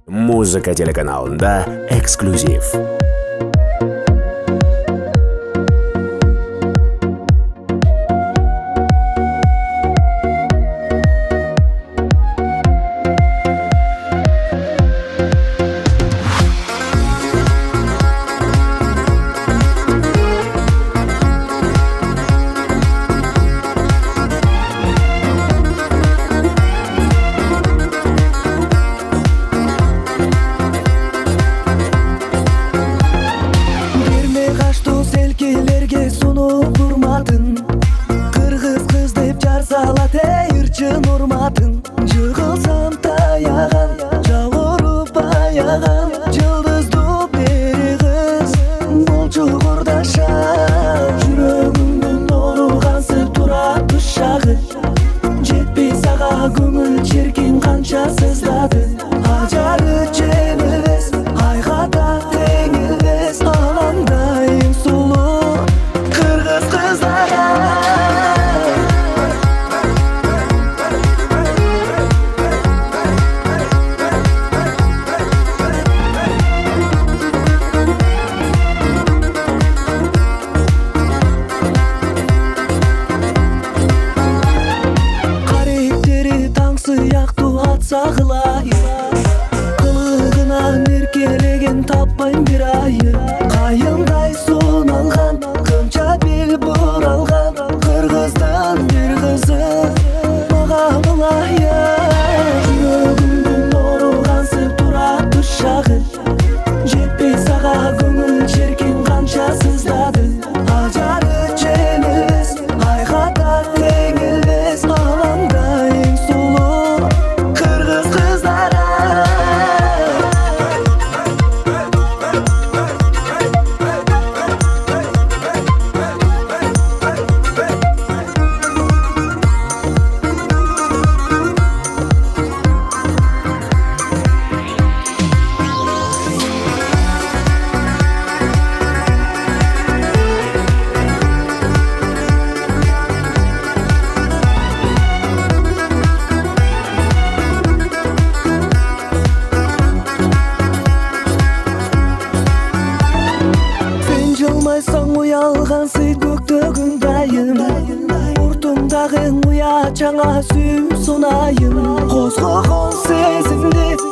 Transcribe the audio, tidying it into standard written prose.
Музыка телеканалында эксклюзив. Кыргыз кыз деп жар салат ырчын урматын. Жыгылсам таяган, жауырып аяган, жылдызды бери кыз болчу курдаша. Жүрөгүмдүн оругансып турат ушагы, жетпей сага көңүл черкин канча сыздады. Ажары жеңилбес, айгата теңилбес, алаңдай сулуу кыргыз кыздары. Кылыгынан эркелеген таппайм бир айы. Кайындай суун алган, кымча бел буралган, кыргыздын бир кызы мага былайы. Жүрөгүмдүн оругансып турат ушагы, жетпей сага көңүл черкин канча сыздады. Ажары жеңилбес, айгата теңилбес, алаңдай сулуу кыргыз кыздары. Жылмайсаң уялгансый көктөгүн дайын, уртуңдагы уя чаңа сүйүп сунайын. Козгогон сезимди